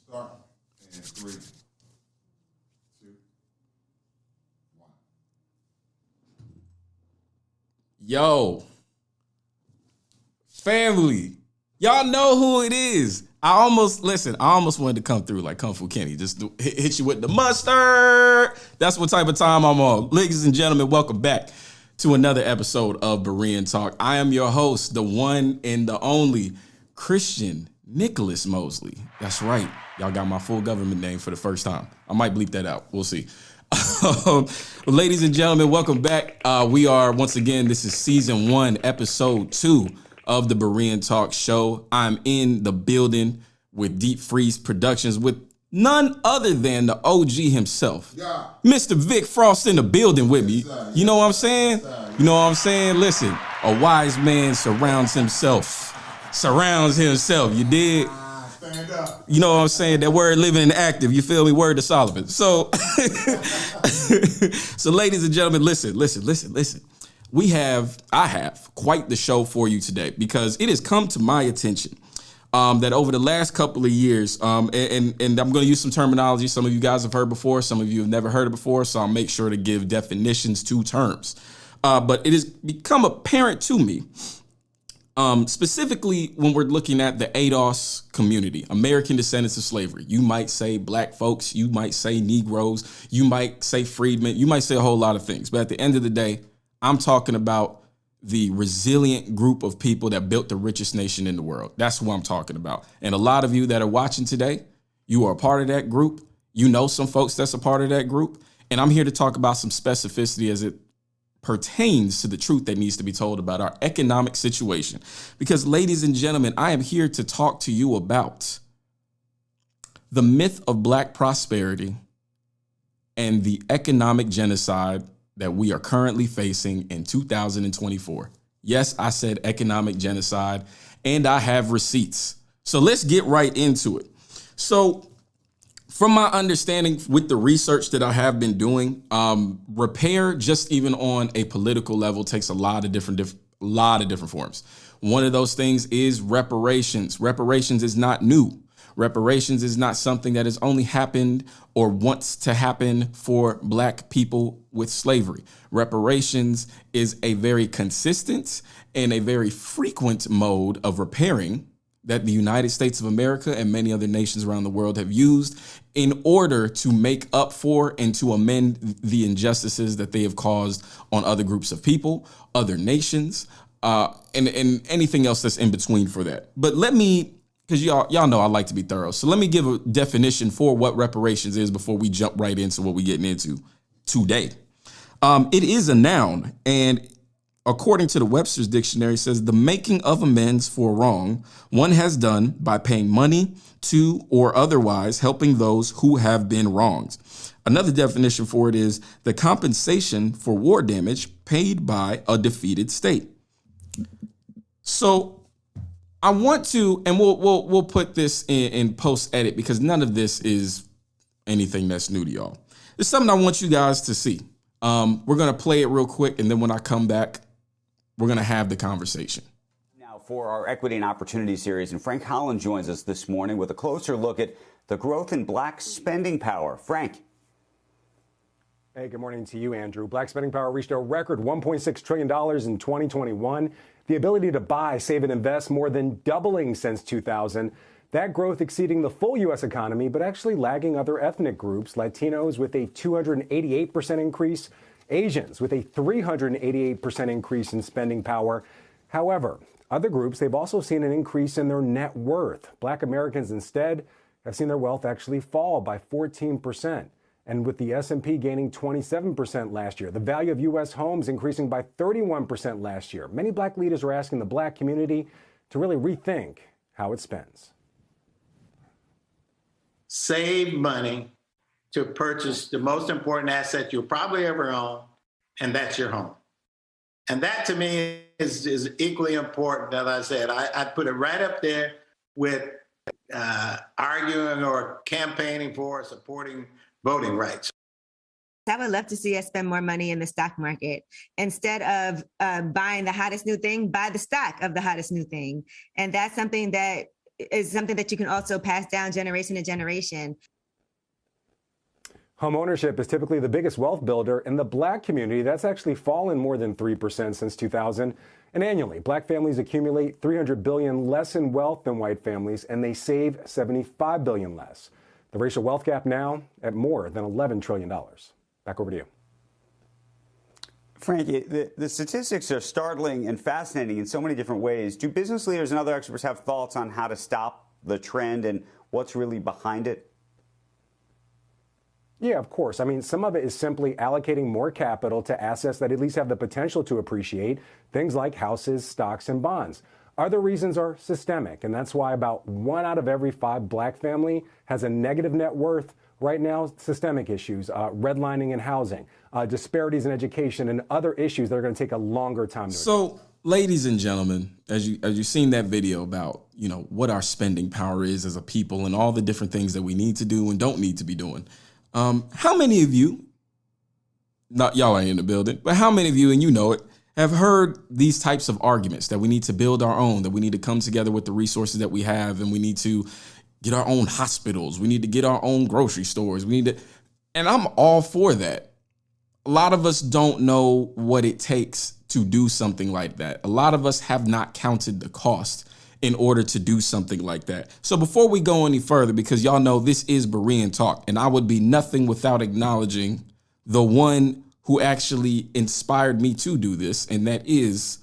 Start in 3, 2, 1. Yo, family, y'all know who it is. I almost wanted to come through like Kung Fu Kenny, just hit you with the mustard. That's what type of time I'm on. Ladies and gentlemen, welcome back to another episode of Berean Talk. I am your host, the one and the only Christian Nicholas Mosley. That's right. Y'all got my full government name for the first time. I might bleep that out. We'll see. Ladies and gentlemen, welcome back. We are, once again, this is season 1, episode 2 of the Berean Talk show. I'm in the building with Deep Freeze Productions with none other than the OG himself. Yeah. Mr. Vic Frost in the building with me. You know what I'm saying? You know what I'm saying? Listen, a wise man surrounds himself. You dig? Stand up. You know what I'm saying? That word living and active. You feel me? Word to Solomon. So, so ladies and gentlemen, listen. I have quite the show for you today because it has come to my attention that over the last couple of years, and I'm going to use some terminology some of you guys have heard before, some of you have never heard it before, so I'll make sure to give definitions to terms. But it has become apparent to me, specifically when we're looking at the ADOS community, American descendants of slavery. You might say black folks, you might say Negroes, you might say freedmen, you might say a whole lot of things. But at the end of the day, I'm talking about the resilient group of people that built the richest nation in the world. That's who I'm talking about. And a lot of you that are watching today, you are a part of that group. You know some folks that's a part of that group. And I'm here to talk about some specificity as it pertains to the truth that needs to be told about our economic situation. Because, ladies and gentlemen, I am here to talk to you about the myth of black prosperity and the economic genocide that we are currently facing in 2024. Yes, I said economic genocide, and I have receipts. So let's get right into it. So from my understanding with the research that I have been doing, repair, just even on a political level, takes a lot of different forms. One of those things is reparations. Reparations is not new. Reparations is not something that has only happened or wants to happen for black people with slavery. Reparations is a very consistent and a very frequent mode of repairing that the United States of America and many other nations around the world have used in order to make up for and to amend the injustices that they have caused on other groups of people, other nations, and anything else that's in between for that. But let me, because y'all know I like to be thorough. So let me give a definition for what reparations is before we jump right into what we're getting into today. It is a noun, and according to the Webster's Dictionary, it says the making of amends for wrong one has done by paying money to or otherwise helping those who have been wronged. Another definition for it is the compensation for war damage paid by a defeated state. So I want to, and we'll put this in post edit because none of this is anything that's new to y'all. It's something I want you guys to see. We're going to play it real quick, and then when I come back, we're going to have the conversation. Now for our Equity and Opportunity series, and Frank Holland joins us this morning with a closer look at the growth in black spending power. Frank. Hey, good morning to you, Andrew. Black spending power reached a record $1.6 trillion in 2021. The ability to buy, save, and invest more than doubling since 2000. That growth exceeding the full U.S. economy, but actually lagging other ethnic groups. Latinos with a 288% increase, Asians with a 388% increase in spending power. However, other groups, they've also seen an increase in their net worth. Black Americans instead have seen their wealth actually fall by 14%. And with the S&P gaining 27% last year, the value of U.S. homes increasing by 31% last year. Many black leaders are asking the black community to really rethink how it spends. Save money to purchase the most important asset you'll probably ever own, and that's your home. And that to me is equally important. As I said, I'd put it right up there with arguing or campaigning for or supporting voting rights. I would love to see us spend more money in the stock market. Instead of buying the hottest new thing, buy the stock of the hottest new thing. And that's something that is something that you can also pass down generation to generation. Home ownership is typically the biggest wealth builder in the Black community. That's actually fallen more than 3% since 2000. And annually, Black families accumulate $300 billion less in wealth than white families, and they save $75 billion less. The racial wealth gap now at more than $11 trillion. Back over to you. Frankie, the statistics are startling and fascinating in so many different ways. Do business leaders and other experts have thoughts on how to stop the trend and what's really behind it? Yeah, of course. I mean, some of it is simply allocating more capital to assets that at least have the potential to appreciate, things like houses, stocks, and bonds. Other reasons are systemic, and that's why about 1 out of every 5 Black family has a negative net worth. Right now, systemic issues, redlining in housing, disparities in education, and other issues that are going to take a longer time to address. So, ladies and gentlemen, as you've seen that video about, what our spending power is as a people and all the different things that we need to do and don't need to be doing. How many of you, not y'all ain't in the building, but how many of you, and you know it, have heard these types of arguments that we need to build our own, that we need to come together with the resources that we have, and we need to get our own hospitals, we need to get our own grocery stores, and I'm all for that. A lot of us don't know what it takes to do something like that. A lot of us have not counted the cost in order to do something like that. So before we go any further, because y'all know this is Berean Talk, and I would be nothing without acknowledging the one who actually inspired me to do this, and that is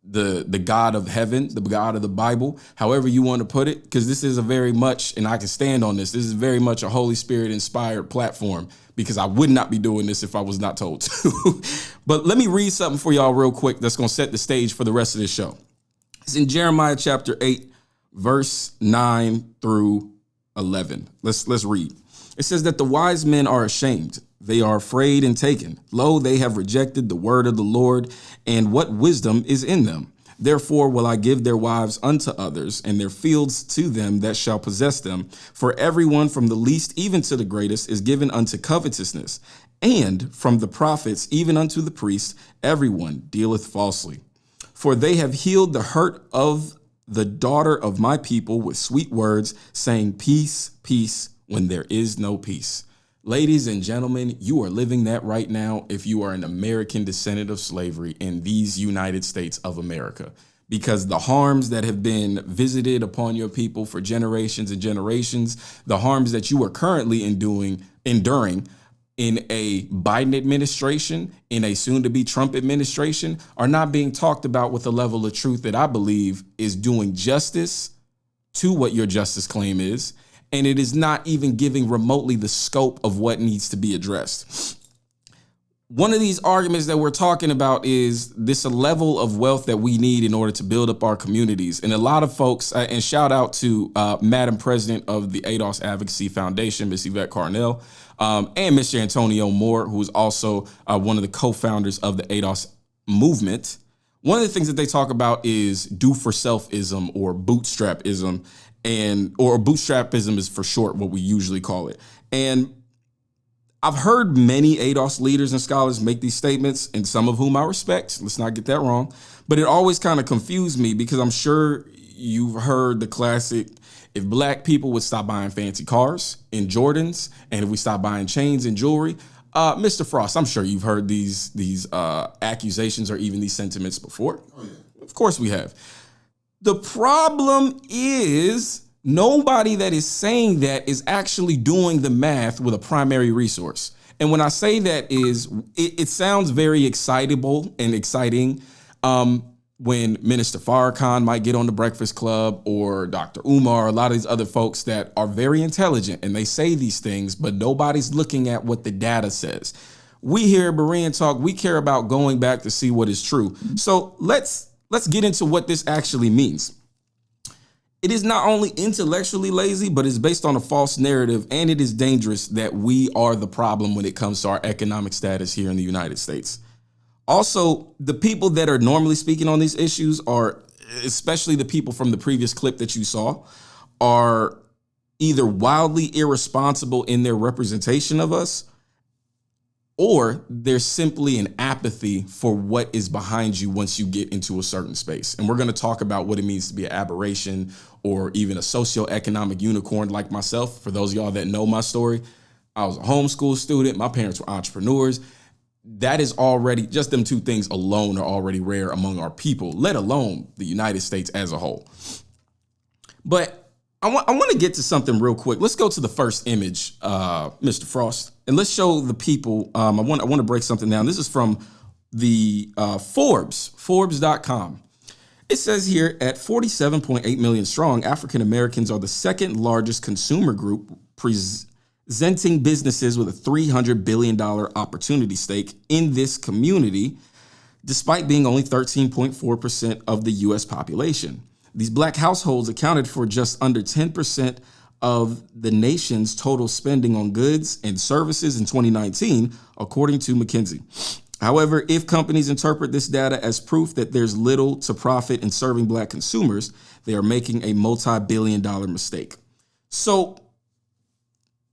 the God of heaven, the God of the Bible, however you want to put it, because this is a very much, and I can stand on this is very much a Holy Spirit inspired platform, because I would not be doing this if I was not told to. But let me read something for y'all real quick that's going to set the stage for the rest of this show. It's in Jeremiah chapter 8, verse 9 through 11. Let's read. It says that the wise men are ashamed. They are afraid and taken. Lo, they have rejected the word of the Lord, and what wisdom is in them? Therefore will I give their wives unto others, and their fields to them that shall possess them. For everyone from the least even to the greatest is given unto covetousness, and from the prophets even unto the priests everyone dealeth falsely. For they have healed the hurt of the daughter of my people with sweet words, saying, peace, peace, when there is no peace. Ladies and gentlemen, you are living that right now if you are an American descendant of slavery in these United States of America. Because the harms that have been visited upon your people for generations and generations, the harms that you are currently enduring in a Biden administration, in a soon-to-be Trump administration, are not being talked about with a level of truth that I believe is doing justice to what your justice claim is. And it is not even giving remotely the scope of what needs to be addressed. One of these arguments that we're talking about is this level of wealth that we need in order to build up our communities. And a lot of folks, and shout out to Madam President of the ADOS Advocacy Foundation, Miss Yvette Carnell, and Mr. Antonio Moore, who is also one of the co-founders of the ADOS movement. One of the things that they talk about is do-for-selfism or bootstrapism, or bootstrapism is for short, what we usually call it. And I've heard many ADOS leaders and scholars make these statements, and some of whom I respect. Let's not get that wrong. But it always kind of confused me, because I'm sure you've heard the classic, if black people would stop buying fancy cars and Jordans, and if we stop buying chains and jewelry, Mr. Frost, I'm sure you've heard these accusations or even these sentiments before. Oh, yeah. Of course we have. The problem is nobody that is saying that is actually doing the math with a primary resource. And when I say that is, it sounds very excitable and exciting when Minister Farrakhan might get on the Breakfast Club, or Dr. Umar, a lot of these other folks that are very intelligent and they say these things, but nobody's looking at what the data says. We here at Berean Talk, we care about going back to see what is true. So let's get into what this actually means. It is not only intellectually lazy, but it's based on a false narrative, and it is dangerous that we are the problem when it comes to our economic status here in the United States. Also, the people that are normally speaking on these issues are, especially the people from the previous clip that you saw, are either wildly irresponsible in their representation of us, or there's simply an apathy for what is behind you once you get into a certain space. And we're going to talk about what it means to be an aberration or even a socioeconomic unicorn like myself. For those of y'all that know my story, I was a homeschool student. My parents were entrepreneurs. That is already, just them two things alone are already rare among our people, let alone the United States as a whole. But I want to get to something real quick. Let's go to the first image, Mr. Frost, and let's show the people. I want to break something down. This is from the Forbes.com. It says here at 47.8 million strong, African Americans are the second largest consumer group, presenting businesses with a $300 billion opportunity stake in this community, despite being only 13.4% of the U.S. population. These black households accounted for just under 10% of the nation's total spending on goods and services in 2019, according to McKinsey. However, if companies interpret this data as proof that there's little to profit in serving black consumers, they are making a multi-billion-dollar mistake. So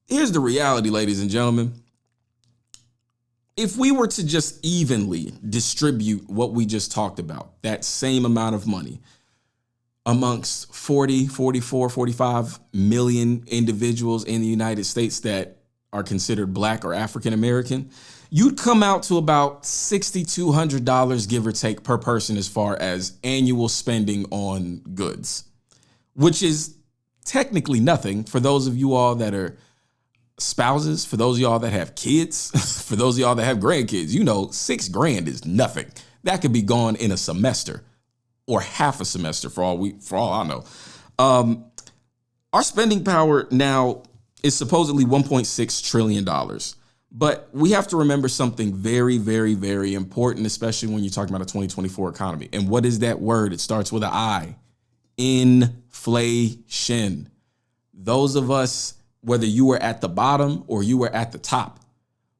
here's the reality, ladies and gentlemen. If we were to just evenly distribute what we just talked about, that same amount of money, amongst 40, 44, 45 million individuals in the United States that are considered black or African American, you'd come out to about $6,200, give or take, per person as far as annual spending on goods, which is technically nothing for those of you all that are spouses, for those of y'all that have kids, for those of y'all that have grandkids. You know, $6,000 is nothing. That could be gone in a semester or half a semester for all I know. Our spending power now is supposedly $1.6 trillion. But we have to remember something very, very, very important, especially when you're talking about a 2024 economy. And what is that word? It starts with an I. Inflation. Those of us, whether you were at the bottom or you were at the top,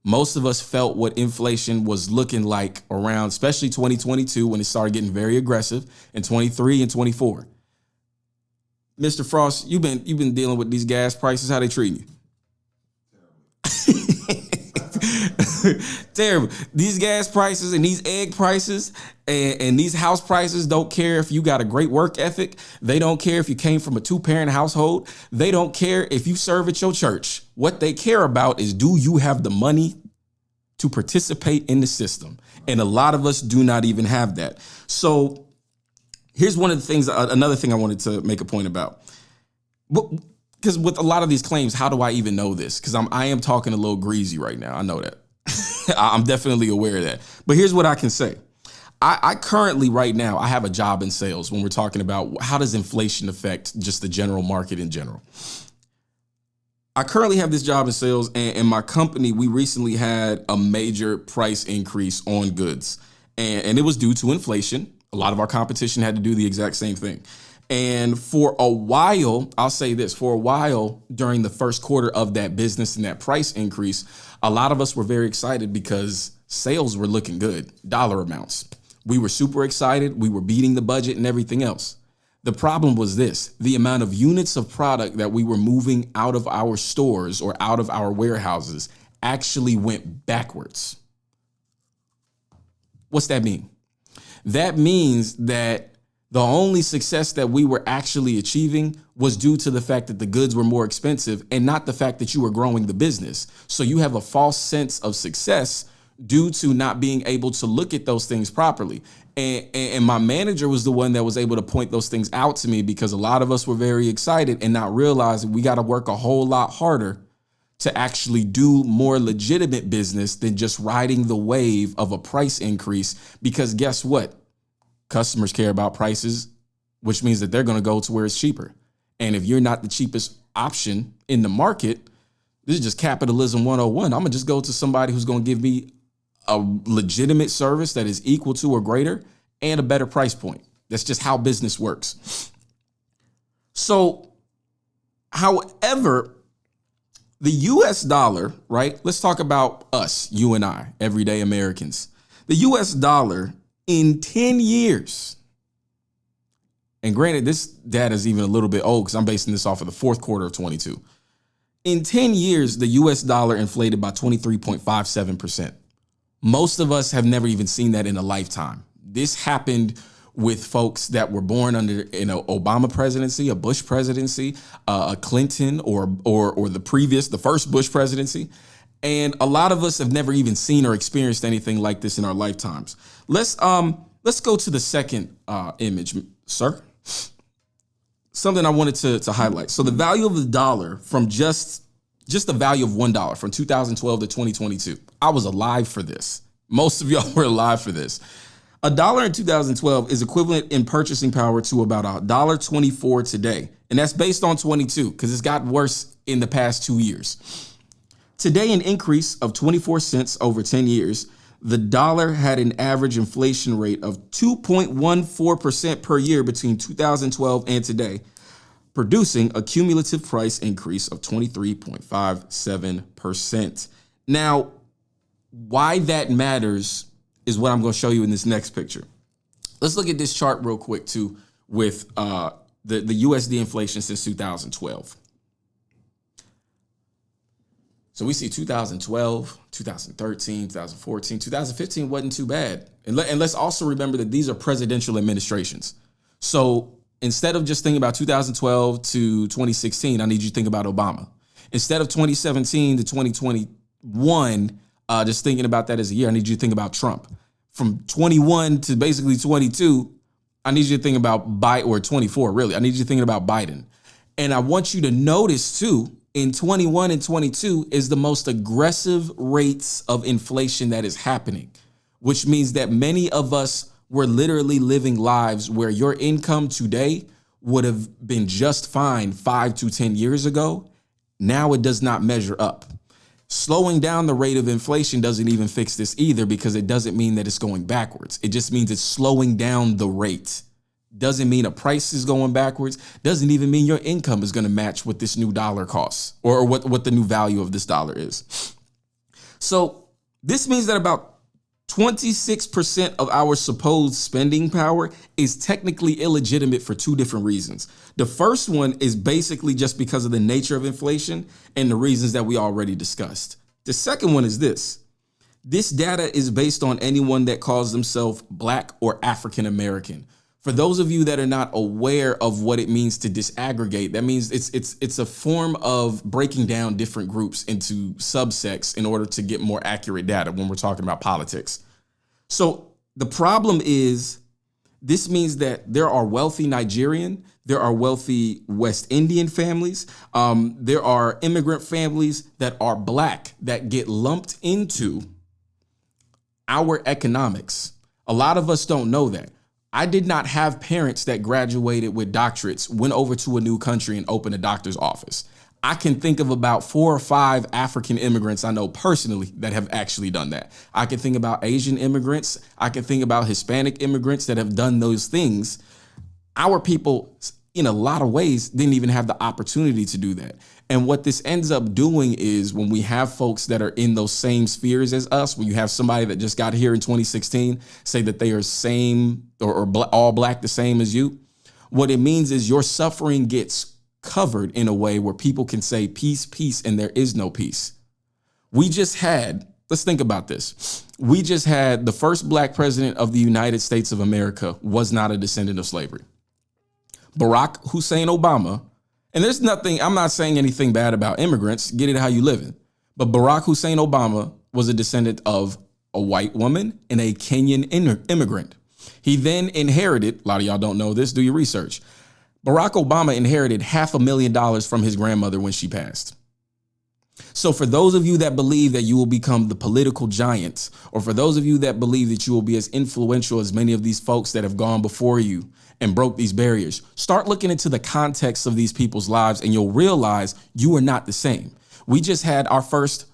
most of us felt what inflation was looking like around, especially 2022, when it started getting very aggressive, and 23 and 24. Mr. Frost, you've been dealing with these gas prices. How they treating you? Terrible. These gas prices and these egg prices and these house prices don't care if you got a great work ethic. They don't care if you came from a 2-parent household. They don't care if you serve at your church. What they care about is, do you have the money to participate in the system? And a lot of us do not even have that. So here's one of the things, another thing I wanted to make a point about. Because with a lot of these claims, how do I even know this? Because I am talking a little greasy right now. I know that. I'm definitely aware of that. But here's what I can say. I currently, right now, I have a job in sales when we're talking about how does inflation affect just the general market in general. I currently have this job in sales, and in my company, we recently had a major price increase on goods. And it was due to inflation. A lot of our competition had to do the exact same thing. And for a while, I'll say this, for a while during the first quarter of that business and that price increase, a lot of us were very excited because sales were looking good, dollar amounts. We were super excited. We were beating the budget and everything else. The problem was this: the amount of units of product that we were moving out of our stores or out of our warehouses actually went backwards. What's that mean? That means that the only success that we were actually achieving was due to the fact that the goods were more expensive and not the fact that you were growing the business. So you have a false sense of success due to not being able to look at those things properly. And my manager was the one that was able to point those things out to me, because a lot of us were very excited and not realizing we got to work a whole lot harder to actually do more legitimate business than just riding the wave of a price increase. Because guess what? Customers care about prices, which means that they're going to go to where it's cheaper. And if you're not the cheapest option in the market, this is just capitalism 101. I'm going to just go to somebody who's going to give me a legitimate service that is equal to or greater and a better price point. That's just how business works. So, however, the US dollar, right? Let's talk about us, you and I, everyday Americans. The US dollar in 10 years, and granted, this data is even a little bit old because I'm basing this off of the fourth quarter of 22. In 10 years, the US dollar inflated by 23.57%. Most of us have never even seen that in a lifetime. This happened with folks that were born under an Obama presidency, a Bush presidency, a Clinton, or the first Bush presidency. And a lot of us have never even seen or experienced anything like this in our lifetimes. Let's go to the second image, sir. Something I wanted to highlight. So the value of the dollar from just the value of $1 from 2012 to 2022. I was alive for this. Most of y'all were alive for this. $1 in 2012 is equivalent in purchasing power to about $1.24 today. And that's based on 22 because it's gotten worse in the past 2 years. Today, an increase of 24 cents over 10 years, the dollar had an average inflation rate of 2.14% per year between 2012 and today, producing a cumulative price increase of 23.57%. Now, why that matters is what I'm going to show you in this next picture. Let's look at this chart real quick too with the USD inflation since 2012. So we see 2012, 2013, 2014, 2015 wasn't too bad. And let's also remember that these are presidential administrations. So instead of just thinking about 2012 to 2016, I need you to think about Obama. Instead of 2017 to 2021, just thinking about that as a year, I need you to think about Trump. From 21 to basically 22, I need you to think about Biden, or 24, really. I need you to think about Biden. And I want you to notice too, in 21 and 22 is the most aggressive rates of inflation that is happening, which means that many of us were literally living lives where your income today would have been just fine 5 to 10 years ago. Now it does not measure up. Slowing down the rate of inflation doesn't even fix this either, because it doesn't mean that it's going backwards. It just means it's slowing down the rate. Doesn't mean a price is going backwards. Doesn't even mean your income is going to match what this new dollar costs, or what the new value of this dollar is. So this means that about 26% of our supposed spending power is technically illegitimate for two different reasons. The first one is basically just because of the nature of inflation and the reasons that we already discussed. The second one is this. This data is based on anyone that calls themselves Black or African American. For those of you that are not aware of what it means to disaggregate, that means it's a form of breaking down different groups into subsects in order to get more accurate data when we're talking about politics. So the problem is, this means that there are wealthy Nigerian, there are wealthy West Indian families, there are immigrant families that are Black that get lumped into our economics. A lot of us don't know that. I did not have parents that graduated with doctorates, went over to a new country and opened a doctor's office. I can think of about 4 or 5 African immigrants I know personally that have actually done that. I can think about Asian immigrants. I can think about Hispanic immigrants that have done those things. Our people, in a lot of ways, didn't even have the opportunity to do that. And what this ends up doing is, when we have folks that are in those same spheres as us, when you have somebody that just got here in 2016 say that they are same or all Black the same as you, what it means is your suffering gets covered in a way where people can say peace, peace, and there is no peace. Let's think about this. We just had the first Black president of the United States of America was not a descendant of slavery. Barack Hussein Obama, and there's nothing, I'm not saying anything bad about immigrants, get it how you living. But Barack Hussein Obama was a descendant of a white woman and a Kenyan immigrant. He then inherited, a lot of y'all don't know this, do your research. Barack Obama inherited $500,000 from his grandmother when she passed. So for those of you that believe that you will become the political giant, or for those of you that believe that you will be as influential as many of these folks that have gone before you and broke these barriers, start looking into the context of these people's lives and you'll realize you are not the same. We just had our first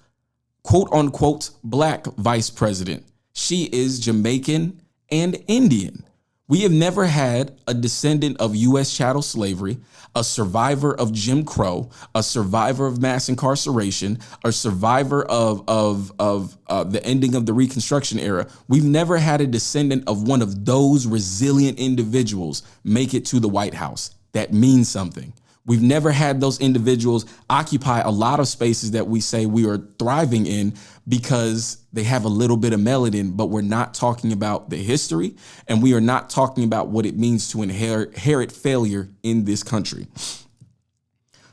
quote unquote Black vice president. She is Jamaican and Indian. We have never had a descendant of U.S. chattel slavery, a survivor of Jim Crow, a survivor of mass incarceration, a survivor of the ending of the Reconstruction era. We've never had a descendant of one of those resilient individuals make it to the White House. That means something. We've never had those individuals occupy a lot of spaces that we say we are thriving in because they have a little bit of melanin, but we're not talking about the history, and we are not talking about what it means to inherit failure in this country.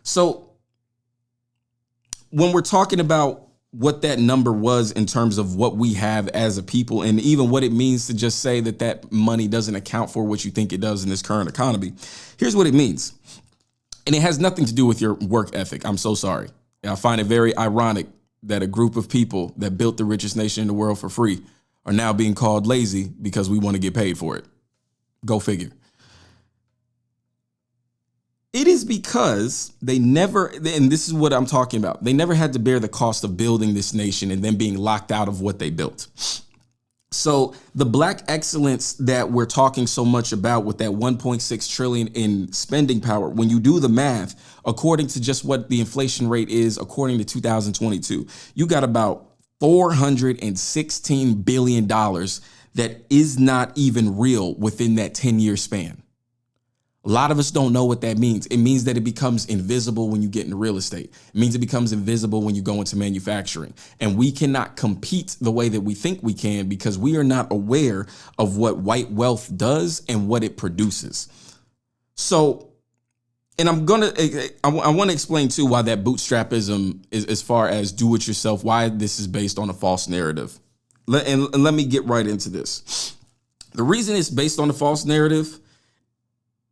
So when we're talking about what that number was in terms of what we have as a people, and even what it means to just say that that money doesn't account for what you think it does in this current economy, here's what it means. And it has nothing to do with your work ethic. I'm so sorry. I find it very ironic that a group of people that built the richest nation in the world for free are now being called lazy because we want to get paid for it. Go figure. It is because they never, and this is what I'm talking about, they never had to bear the cost of building this nation and then being locked out of what they built. So the black excellence that we're talking so much about with that 1.6 trillion in spending power, when you do the math, according to just what the inflation rate is, according to 2022, you got about $416 billion that is not even real within that 10-year span. A lot of us don't know what that means. It means that it becomes invisible when you get into real estate. It means it becomes invisible when you go into manufacturing. And we cannot compete the way that we think we can because we are not aware of what white wealth does and what it produces. So, and I want to explain too why that bootstrapism is, as far as do it yourself, why this is based on a false narrative. And let me get right into this. The reason it's based on a false narrative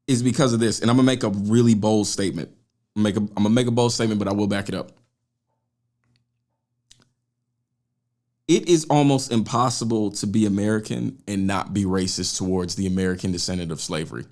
is because of this. And I'm gonna make a really bold statement. I'm gonna make a bold statement, but I will back it up. It is almost impossible to be American and not be racist towards the American descendant of slavery.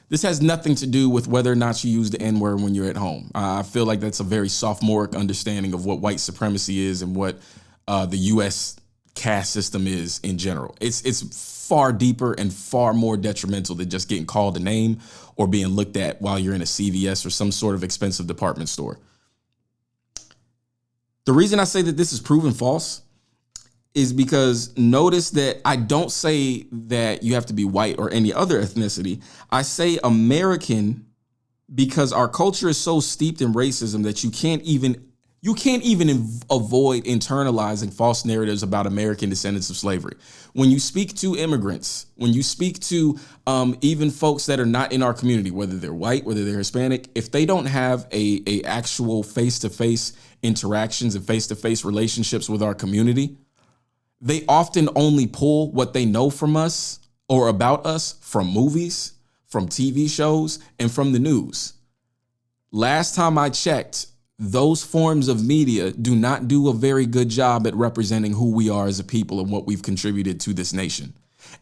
This has nothing to do with whether or not you use the N-word when you're at home. I feel like that's a very sophomoric understanding of what white supremacy is and what the U.S. caste system is in general. It's far deeper and far more detrimental than just getting called a name or being looked at while you're in a CVS or some sort of expensive department store. The reason I say that this is proven false is because notice that I don't say that you have to be white or any other ethnicity. I say American because our culture is so steeped in racism that you can't even avoid internalizing false narratives about American descendants of slavery. When you speak to immigrants, when you speak to even folks that are not in our community, whether they're white, whether they're Hispanic, if they don't have a actual face-to-face interactions and face-to-face relationships with our community, they often only pull what they know from us or about us from movies, from TV shows, and from the news. Last time I checked, those forms of media do not do a very good job at representing who we are as a people and what we've contributed to this nation.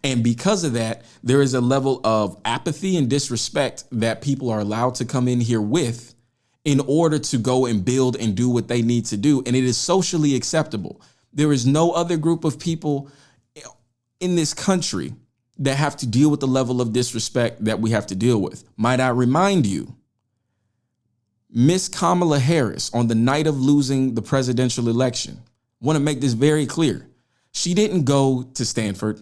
And because of that, there is a level of apathy and disrespect that people are allowed to come in here with in order to go and build and do what they need to do. And it is socially acceptable. There is no other group of people in this country that have to deal with the level of disrespect that we have to deal with. Might I remind you, Miss Kamala Harris, on the night of losing the presidential election, want to make this very clear. She didn't go to Stanford.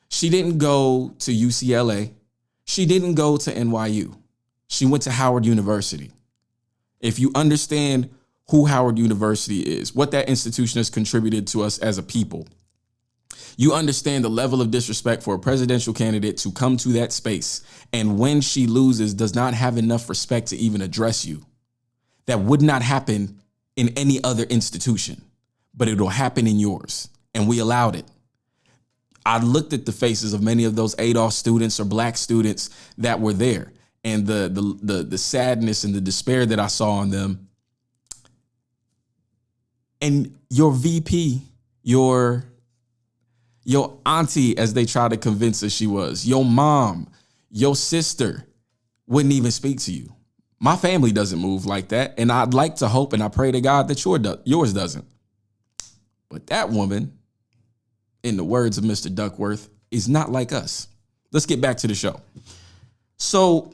She didn't go to UCLA. She didn't go to NYU. She went to Howard University. If you understand who Howard University is, what that institution has contributed to us as a people, you understand the level of disrespect for a presidential candidate to come to that space and when she loses does not have enough respect to even address you. That would not happen in any other institution, but it'll happen in yours. And we allowed it. I looked at the faces of many of those ADOS students or black students that were there and the sadness and the despair that I saw on them. And your VP, your auntie, as they try to convince us she was, your mom, your sister wouldn't even speak to you. My family doesn't move like that. And I'd like to hope and I pray to God that yours doesn't. But that woman, in the words of Mr. Duckworth, is not like us. Let's get back to the show. So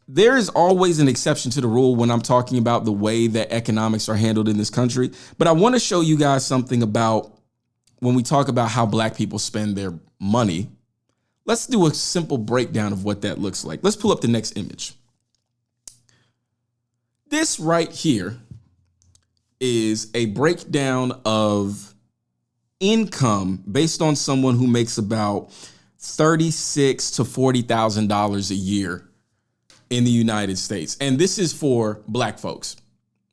there is always an exception to the rule when I'm talking about the way that economics are handled in this country. But I want to show you guys something about when we talk about how black people spend their money. Let's do a simple breakdown of what that looks like. Let's pull up the next image. This right here is a breakdown of income based on someone who makes about $36,000 to $40,000 a year in the United States. And this is for Black folks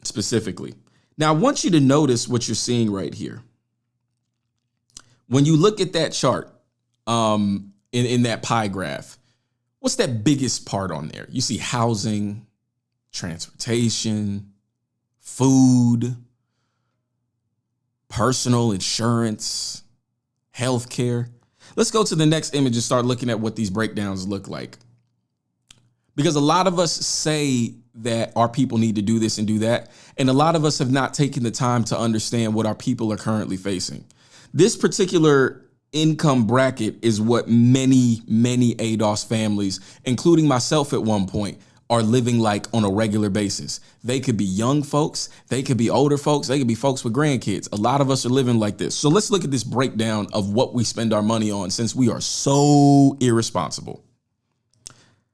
specifically. Now, I want you to notice what you're seeing right here. When you look at that chart, in that pie graph, what's that biggest part on there? You see housing, transportation, food, personal insurance, healthcare. Let's go to the next image and start looking at what these breakdowns look like. Because a lot of us say that our people need to do this and do that, and a lot of us have not taken the time to understand what our people are currently facing. This particular income bracket is what many ADOS families, including myself at one point, are living like on a regular basis. They could be young folks, they could be older folks, they could be folks with grandkids. A lot of us are living like this. So let's look at this breakdown of what we spend our money on since we are so irresponsible.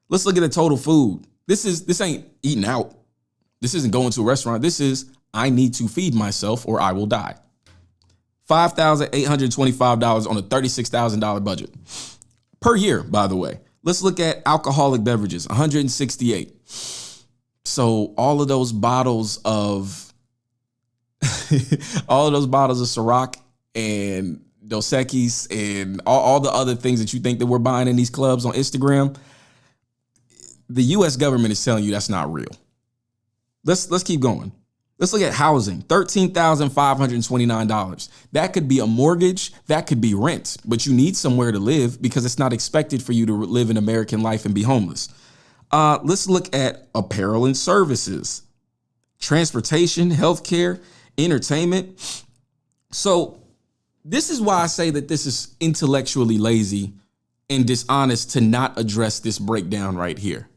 Let's look at the total food. This ain't eating out. This isn't going to a restaurant. This is I need to feed myself or I will die. $5,825 on a $36,000 budget per year, by the way. Let's look at alcoholic beverages, 168. So all of those bottles of Ciroc and Dos Equis and all the other things that you think that we're buying in these clubs on Instagram, the US government is telling you that's not real. Let's keep going. Let's look at housing, $13,529. That could be a mortgage, that could be rent, but you need somewhere to live because it's not expected for you to live an American life and be homeless. Let's look at apparel and services, transportation, healthcare, entertainment. So this is why I say that this is intellectually lazy and dishonest to not address this breakdown right here.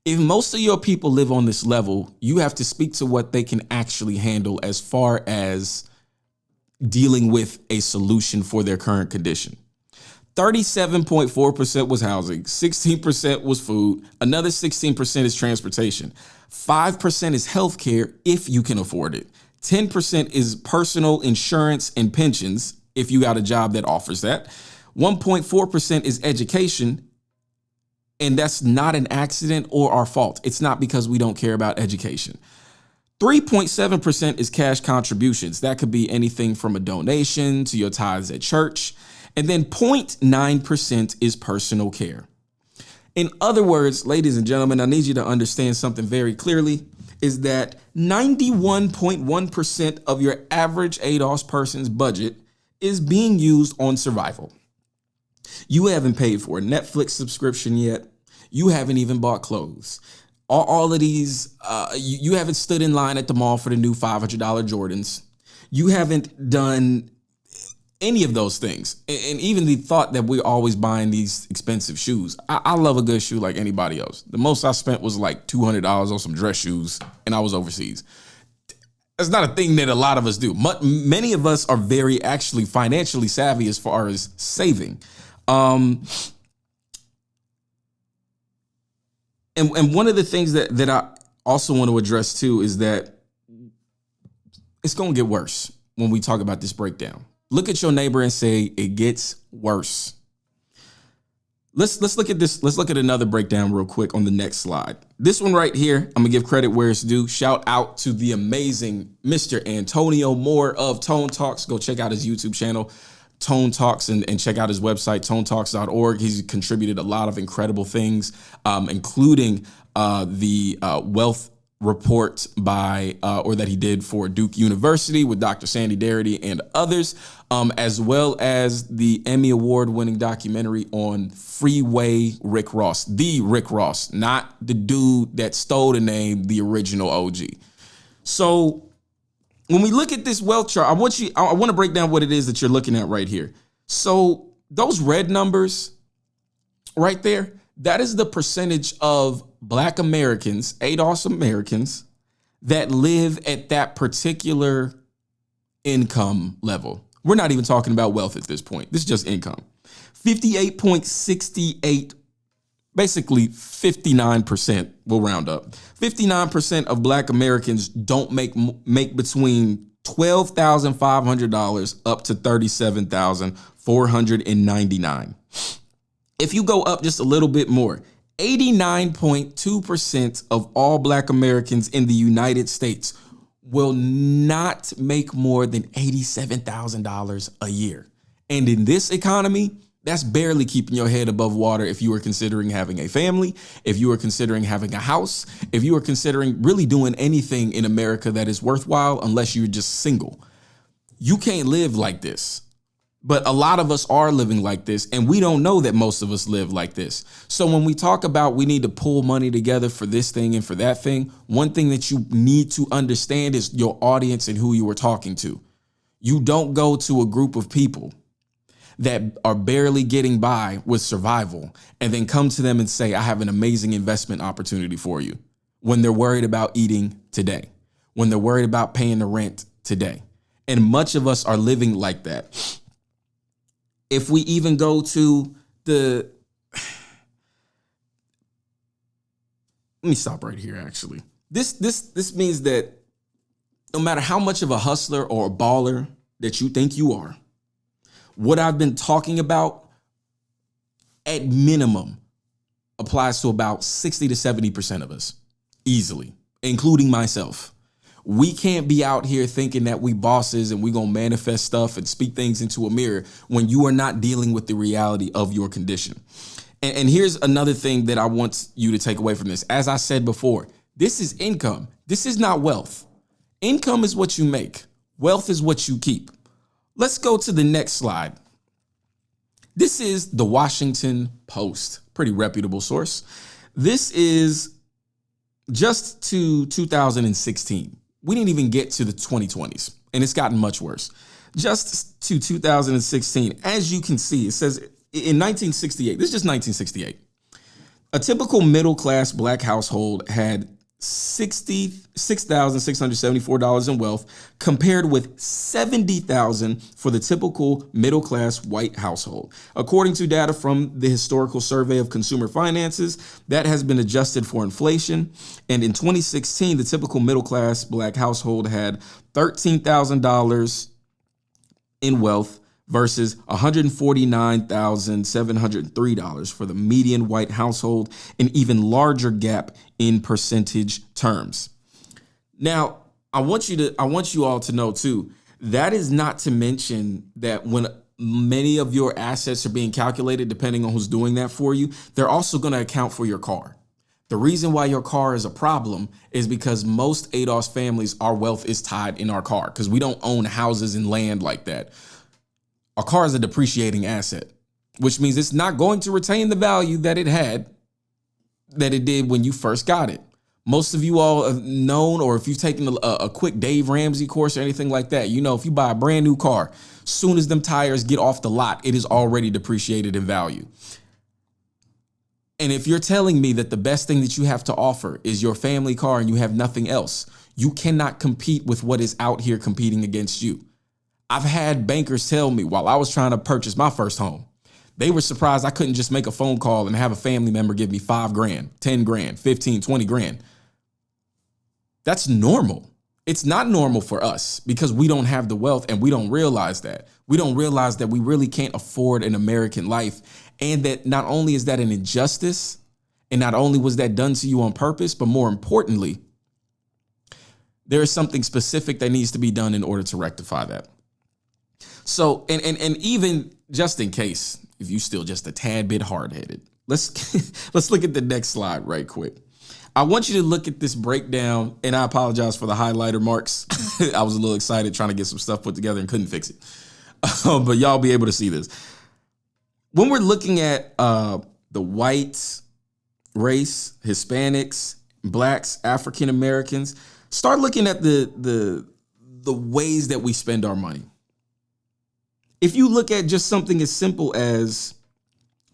If most of your people live on this level, you have to speak to what they can actually handle as far as dealing with a solution for their current condition. 37.4% was housing, 16% was food, another 16% is transportation, 5% is healthcare if you can afford it, 10% is personal insurance and pensions if you got a job that offers that, 1.4% is education. And that's not an accident or our fault. It's not because we don't care about education. 3.7% is cash contributions. That could be anything from a donation to your tithes at church. And then 0.9% is personal care. In other words, ladies and gentlemen, I need you to understand something very clearly, is that 91.1% of your average ADOS person's budget is being used on survival. You haven't paid for a Netflix subscription yet. You haven't even bought clothes. All of these, you haven't stood in line at the mall for the new $500 Jordans. You haven't done any of those things. And even the thought that we're always buying these expensive shoes. I love a good shoe like anybody else. The most I spent was like $200 on some dress shoes, and I was overseas. That's not a thing that a lot of us do. Many of us are very actually financially savvy as far as saving. And one of the things that I also want to address too is that it's going to get worse when we talk about this breakdown. Look at your neighbor and say it gets worse. Let's look at this. Let's look at another breakdown real quick on the next slide. This one right here, I'm gonna give credit where it's due. Shout out to the amazing Mr. Antonio Moore of Tone Talks. Go check out his YouTube channel, Tone Talks, and check out his website, tonetalks.org. He's contributed a lot of incredible things, including the wealth report that he did for Duke University with Dr. Sandy Darity and others, as well as the Emmy Award winning documentary on Freeway Rick Ross, the Rick Ross, not the dude that stole the name, the original OG. So when we look at this wealth chart, I want to break down what it is that you're looking at right here. So those red numbers right there, that is the percentage of Black Americans, ADOS Americans, that live at that particular income level. We're not even talking about wealth at this point. This is just income. 58.68% Basically 59%, we'll round up. 59% of Black Americans don't make between $12,500 up to $37,499. If you go up just a little bit more, 89.2% of all Black Americans in the United States will not make more than $87,000 a year. And in this economy, that's barely keeping your head above water if you are considering having a family, if you are considering having a house, if you are considering really doing anything in America that is worthwhile, unless you're just single. You can't live like this. But a lot of us are living like this, and we don't know that most of us live like this. So when we talk about we need to pull money together for this thing and for that thing, one thing that you need to understand is your audience and who you are talking to. You don't go to a group of people that are barely getting by with survival and then come to them and say, I have an amazing investment opportunity for you, when they're worried about eating today, when they're worried about paying the rent today. And much of us are living like that. If we even go to let me stop right here, actually. This means that no matter how much of a hustler or a baller that you think you are, what I've been talking about at minimum applies to about 60 to 70% of us, easily, including myself. We can't be out here thinking that we bosses and we gonna manifest stuff and speak things into a mirror when you are not dealing with the reality of your condition. And here's another thing that I want you to take away from this. As I said before, this is income. This is not wealth. Income is what you make. Wealth is what you keep. Let's go to the next slide. This is the Washington Post, pretty reputable source. This is just to 2016. We didn't even get to the 2020s, and it's gotten much worse. Just to 2016, as you can see, it says in 1968, this is just 1968, a typical middle-class Black household had $66,674 in wealth, compared with $70,000 for the typical middle-class white household. According to data from the Historical Survey of Consumer Finances, that has been adjusted for inflation. And in 2016, the typical middle-class Black household had $13,000 in wealth versus $149,703 for the median white household, an even larger gap in percentage terms. Now, I want you all to know too, that is not to mention that when many of your assets are being calculated, depending on who's doing that for you, they're also going to account for your car. The reason why your car is a problem is because most ADOS families, our wealth is tied in our car because we don't own houses and land like that. A car is a depreciating asset, which means it's not going to retain the value that it did when you first got it. Most of you all have known, or if you've taken a quick Dave Ramsey course or anything like that, you know, if you buy a brand new car, soon as them tires get off the lot, it is already depreciated in value. And if you're telling me that the best thing that you have to offer is your family car and you have nothing else, you cannot compete with what is out here competing against you. I've had bankers tell me while I was trying to purchase my first home, they were surprised I couldn't just make a phone call and have a family member give me $5,000, $10,000, $15,000, $20,000. That's normal. It's not normal for us because we don't have the wealth and we don't realize that. We don't realize that we really can't afford an American life, and that not only is that an injustice, and not only was that done to you on purpose, but more importantly, there is something specific that needs to be done in order to rectify that. So, and even just in case, if you still just a tad bit hard-headed, let's look at the next slide right quick. I want you to look at this breakdown, and I apologize for the highlighter marks. I was a little excited trying to get some stuff put together and couldn't fix it. But y'all be able to see this. When we're looking at the white race, Hispanics, Blacks, African Americans, start looking at the ways that we spend our money. If you look at just something as simple as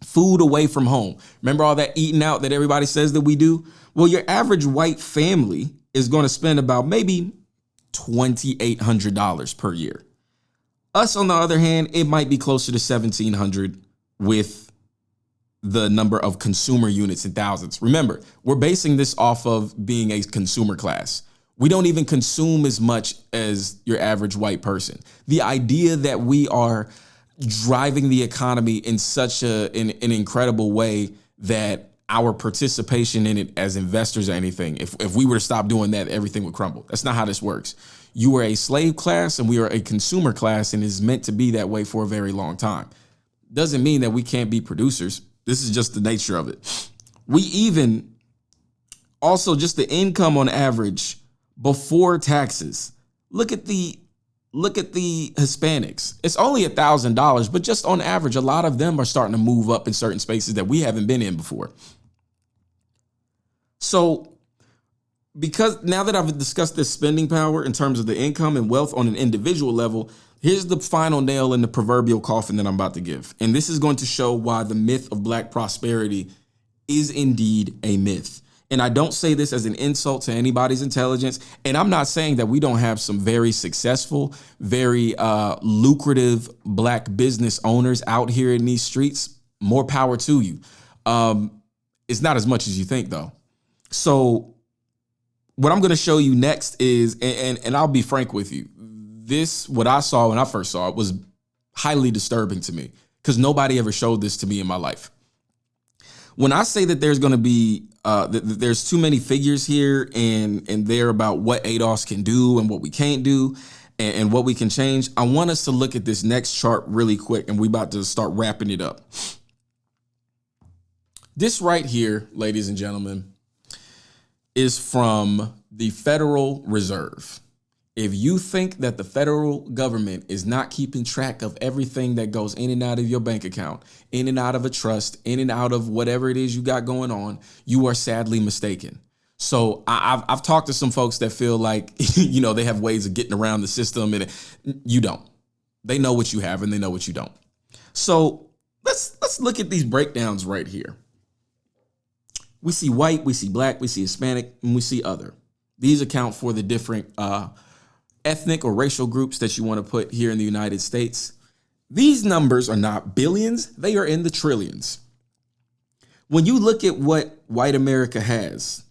food away from home, remember all that eating out that everybody says that we do? Well, your average white family is going to spend about maybe $2,800 per year. Us, on the other hand, it might be closer to $1,700 with the number of consumer units in thousands. Remember, we're basing this off of being a consumer class. We don't even consume as much as your average white person. The idea that we are driving the economy in such an incredible way that our participation in it as investors or anything, if we were to stop doing that, everything would crumble. That's not how this works. You are a slave class and we are a consumer class, and is meant to be that way for a very long time. Doesn't mean that we can't be producers. This is just the nature of it. We even also just the income on average before taxes. Look at the Hispanics. It's only $1,000, but just on average, a lot of them are starting to move up in certain spaces that we haven't been in before. So because now that I've discussed this spending power in terms of the income and wealth on an individual level, here's the final nail in the proverbial coffin that I'm about to give. And this is going to show why the myth of Black prosperity is indeed a myth. And I don't say this as an insult to anybody's intelligence. And I'm not saying that we don't have some very successful, very lucrative Black business owners out here in these streets. More power to you. It's not as much as you think, though. So what I'm going to show you next is, and I'll be frank with you, this, what I saw when I first saw it, was highly disturbing to me because nobody ever showed this to me in my life. When I say that there's going to be, there's too many figures here and they're about what ADOS can do and what we can't do and what we can change, I want us to look at this next chart really quick, and we're about to start wrapping it up. This right here, ladies and gentlemen, is from the Federal Reserve. If you think that the federal government is not keeping track of everything that goes in and out of your bank account, in and out of a trust, in and out of whatever it is you got going on, you are sadly mistaken. So I've talked to some folks that feel like, they have ways of getting around the system, and you don't. They know what you have and they know what you don't. So let's look at these breakdowns right here. We see white, we see Black, we see Hispanic, and we see other. These account for the different ethnic or racial groups that you want to put here in the United States. These numbers are not billions, they are in the trillions. When you look at what white America has,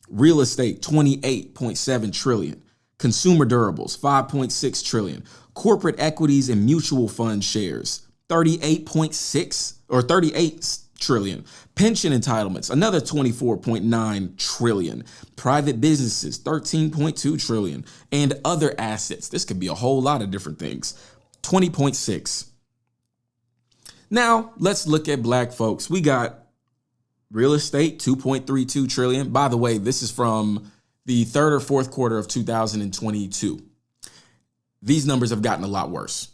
real estate, 28.7 trillion, consumer durables, 5.6 trillion, corporate equities and mutual fund shares, 38.6 or 38 trillion, pension entitlements, another 24.9 trillion, private businesses, 13.2 trillion, and other assets. This could be a whole lot of different things, 20.6. Now let's look at Black folks. We got real estate, 2.32 trillion. By the way, this is from the third or fourth quarter of 2022. These numbers have gotten a lot worse,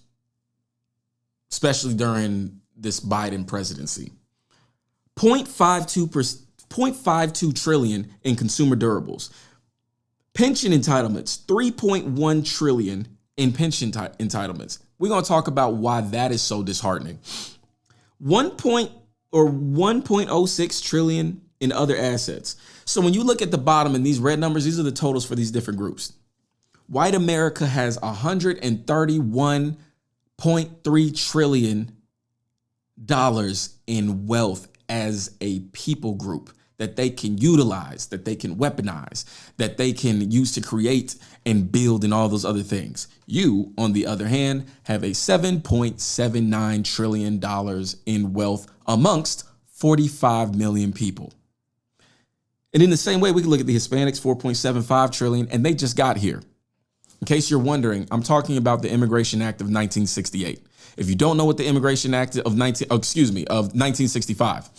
especially during this Biden presidency. 0.52 trillion in consumer durables. Pension entitlements, 3.1 trillion in pension entitlements. We're going to talk about why that is so disheartening. 1.06 trillion in other assets. So when you look at the bottom in these red numbers, these are the totals for these different groups. White America has $131.3 trillion in wealth as a people group that they can utilize, that they can weaponize, that they can use to create and build and all those other things. You, on the other hand, have a $7.79 trillion in wealth amongst 45 million people. And in the same way, we can look at the Hispanics, 4.75 trillion, and they just got here. In case you're wondering, I'm talking about the Immigration Act of 1968. If you don't know what the Immigration Act of 1965,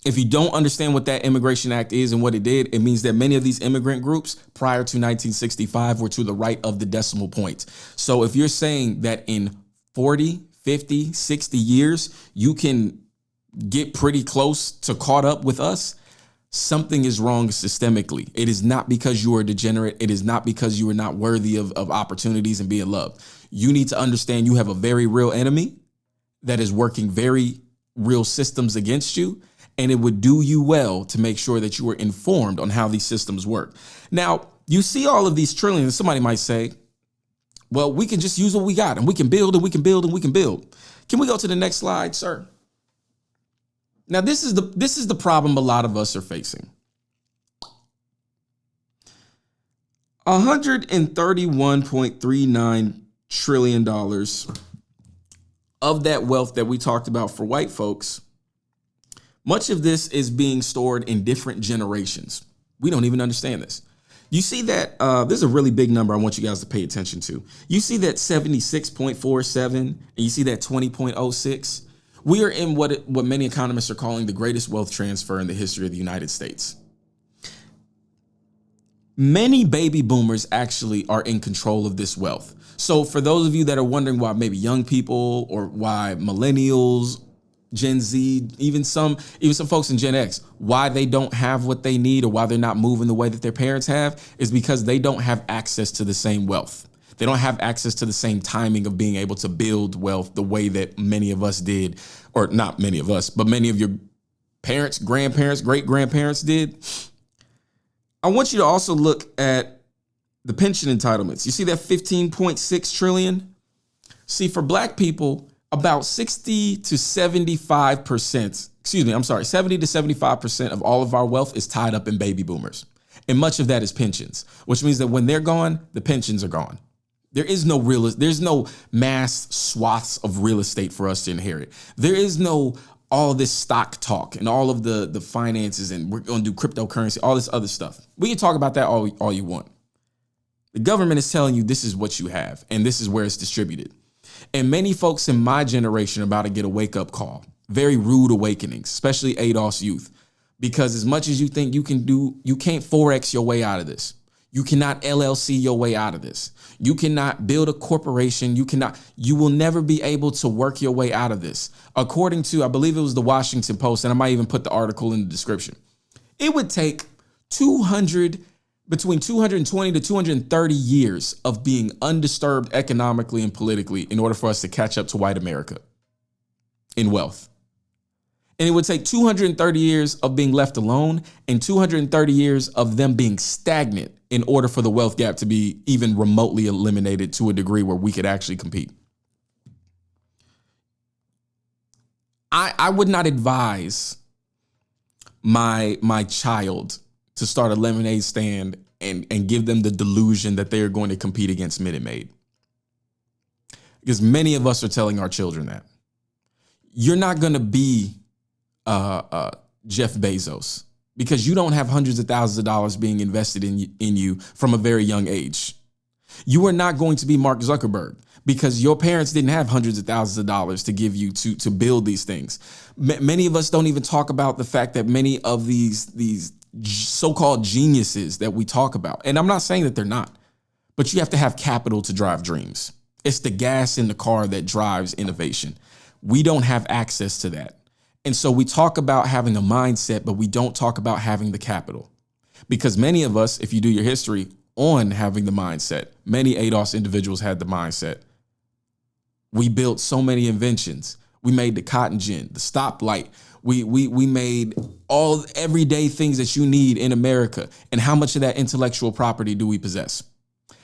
if you don't understand what that Immigration Act is and what it did, it means that many of these immigrant groups prior to 1965 were to the right of the decimal point. So if you're saying that in 40, 50, 60 years, you can get pretty close to caught up with us, something is wrong systemically. It is not because you are a degenerate. It is not because you are not worthy of opportunities and being loved. You need to understand you have a very real enemy that is working very real systems against you. And it would do you well to make sure that you are informed on how these systems work. Now, you see all of these trillions, and somebody might say, well, we can just use what we got and we can build and we can build and we can build. Can we go to the next slide, sir? Now, this is the problem a lot of us are facing. $131.39 trillion of that wealth that we talked about for white folks, much of this is being stored in different generations. We don't even understand this. You see that this is a really big number I want you guys to pay attention to. You see that 76.47 and you see that 20.06. We are in what many economists are calling the greatest wealth transfer in the history of the United States. Many baby boomers actually are in control of this wealth. So for those of you that are wondering why maybe young people or why millennials, Gen Z, even some folks in Gen X, why they don't have what they need or why they're not moving the way that their parents have is because they don't have access to the same wealth. They don't have access to the same timing of being able to build wealth the way that many of us did, or not many of us, but many of your parents, grandparents, great-grandparents did. I want you to also look at the pension entitlements. You see that 15.6 trillion? See, for black people, about 70 to 75% of all of our wealth is tied up in baby boomers. And much of that is pensions, which means that when they're gone, the pensions are gone. There's no mass swaths of real estate for us to inherit. There is no all this stock talk and all of the finances and we're going to do cryptocurrency, all this other stuff. We can talk about that all you want. The government is telling you this is what you have and this is where it's distributed. And many folks in my generation are about to get a wake-up call. Very rude awakenings, especially ADOS youth. Because as much as you think you can't Forex your way out of this. You cannot LLC your way out of this. You cannot build a corporation. You will never be able to work your way out of this. According to, I believe it was the Washington Post, and I might even put the article in the description. It would take between 220 to 230 years of being undisturbed economically and politically in order for us to catch up to white America in wealth. And it would take 230 years of being left alone and 230 years of them being stagnant in order for the wealth gap to be even remotely eliminated to a degree where we could actually compete. I would not advise my child to start a lemonade stand and give them the delusion that they are going to compete against Minute Maid. Because many of us are telling our children that. You're not going to be Jeff Bezos because you don't have hundreds of thousands of dollars being invested in you from a very young age. You are not going to be Mark Zuckerberg because your parents didn't have hundreds of thousands of dollars to give you to build these things. Many of us don't even talk about the fact that many of these so-called geniuses that we talk about, and I'm not saying that they're not, but you have to have capital to drive dreams. It's the gas in the car that drives innovation. We don't have access to that. And so we talk about having a mindset, but we don't talk about having the capital. Because many of us, if you do your history on having the mindset, many ADOS individuals had the mindset. We built so many inventions. We made the cotton gin, the stoplight. We made all everyday things that you need in America. And how much of that intellectual property do we possess?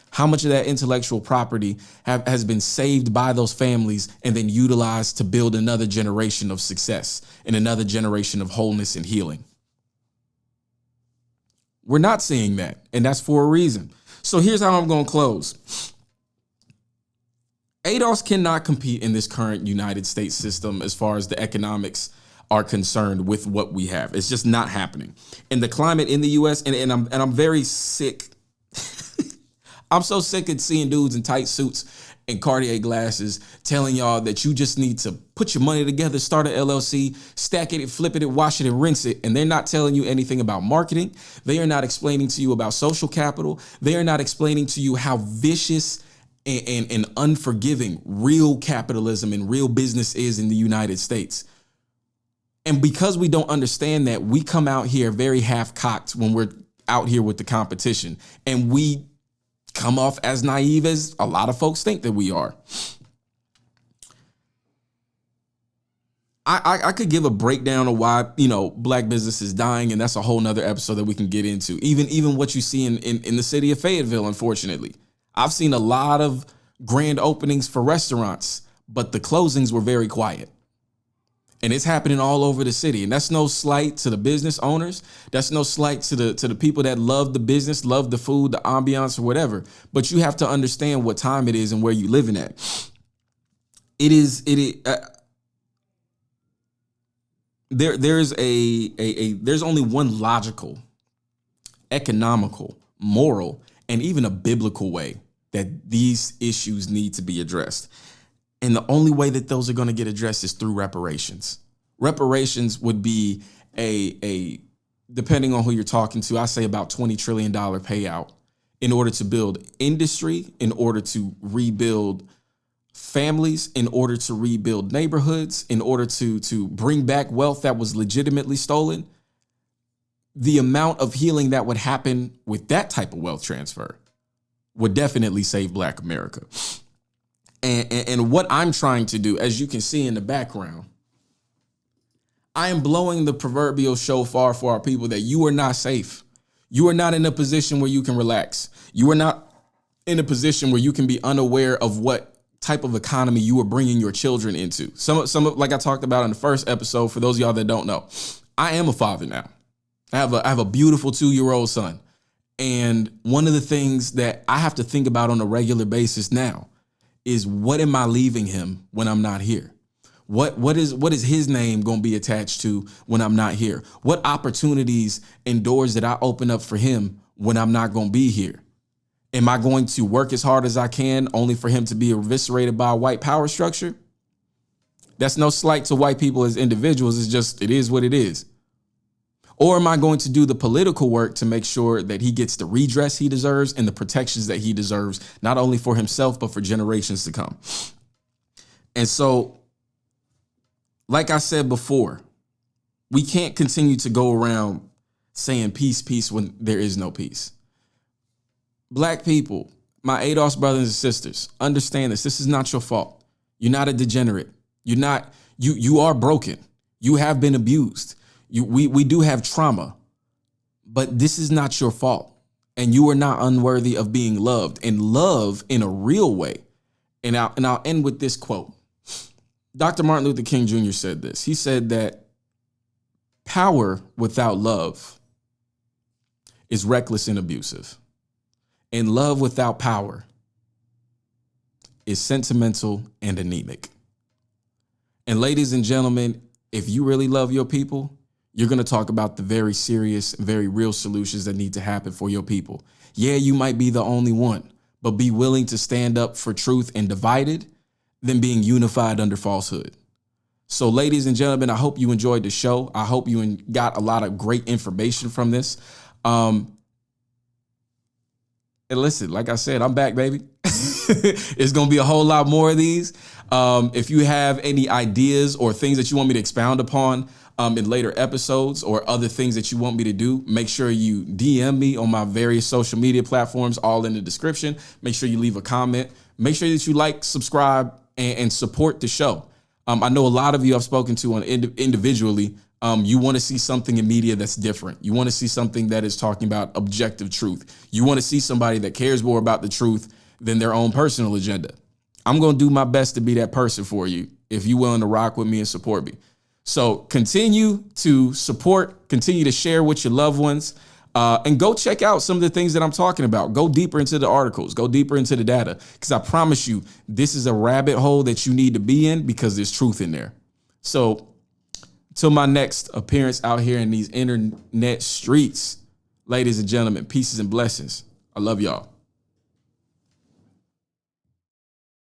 How much of that intellectual property has been saved by those families and then utilized to build another generation of success and another generation of wholeness and healing? We're not seeing that, and that's for a reason. So here's how I'm going to close. ADOS cannot compete in this current United States system as far as the economics are concerned with what we have. It's just not happening. And the climate in the U.S., and I'm very sick. I'm so sick of seeing dudes in tight suits and Cartier glasses telling y'all that you just need to put your money together, start an LLC, stack it, flip it, wash it, and rinse it. And they're not telling you anything about marketing. They are not explaining to you about social capital. They are not explaining to you how vicious and unforgiving real capitalism and real business is in the United States. And because we don't understand that, we come out here very half-cocked when we're out here with the competition. And we come off as naive as a lot of folks think that we are. I could give a breakdown of why, black business is dying, and that's a whole nother episode that we can get into. Even what you see in the city of Fayetteville, unfortunately. I've seen a lot of grand openings for restaurants, but the closings were very quiet. And it's happening all over the city. And that's no slight to the business owners. That's no slight to the people that love the business, love the food, the ambiance, or whatever. But you have to understand what time it is and where you're living at. There's only one logical, economical, moral, and even a biblical way that these issues need to be addressed. And the only way that those are going to get addressed is through reparations. Reparations would be a depending on who you're talking to, I say about $20 trillion payout in order to build industry, in order to rebuild families, in order to rebuild neighborhoods, in order to bring back wealth that was legitimately stolen. The amount of healing that would happen with that type of wealth transfer would definitely save Black America. And what I'm trying to do, as you can see in the background, I am blowing the proverbial shofar for our people that you are not safe. You are not in a position where you can relax. You are not in a position where you can be unaware of what type of economy you are bringing your children into. Some like I talked about in the first episode, for those of y'all that don't know, I am a father now. I have a beautiful 2-year-old son. And one of the things that I have to think about on a regular basis now is, what am I leaving him when I'm not here? What is his name going to be attached to when I'm not here? What opportunities and doors that I open up for him when I'm not going to be here? Am I going to work as hard as I can only for him to be eviscerated by a white power structure? That's no slight to white people as individuals. It's just, it is what it is. Or am I going to do the political work to make sure that he gets the redress he deserves and the protections that he deserves, not only for himself, but for generations to come? And so, like I said before, we can't continue to go around saying peace, peace when there is no peace. Black people, my ADOS brothers and sisters, understand this. This is not your fault. You're not a degenerate. You are broken. You have been abused. We do have trauma, but this is not your fault. And you are not unworthy of being loved, and love in a real way. And I'll end with this quote. Dr. Martin Luther King Jr. said this. He said that power without love is reckless and abusive. And love without power is sentimental and anemic. And ladies and gentlemen, if you really love your people, you're going to talk about the very serious, very real solutions that need to happen for your people. Yeah, you might be the only one, but be willing to stand up for truth and divided than being unified under falsehood. So ladies and gentlemen, I hope you enjoyed the show. I hope you got a lot of great information from this. And listen, like I said, I'm back, baby. It's going to be a whole lot more of these. If you have any ideas or things that you want me to expound upon in later episodes, or other things that you want me to do, make sure you DM me on my various social media platforms, all in the description. Make sure you leave a comment. Make sure that you like, subscribe, and support the show. I know a lot of you I've spoken to on individually. You want to see something in media that's different. You want to see something that is talking about objective truth. You want to see somebody that cares more about the truth than their own personal agenda. I'm going to do my best to be that person for you if you're willing to rock with me and support me. So continue to support, continue to share with your loved ones, and go check out some of the things that I'm talking about. Go deeper into the articles, go deeper into the data, because I promise you, this is a rabbit hole that you need to be in, because there's truth in there. So till my next appearance out here in these internet streets, ladies and gentlemen, pieces and blessings. I love y'all.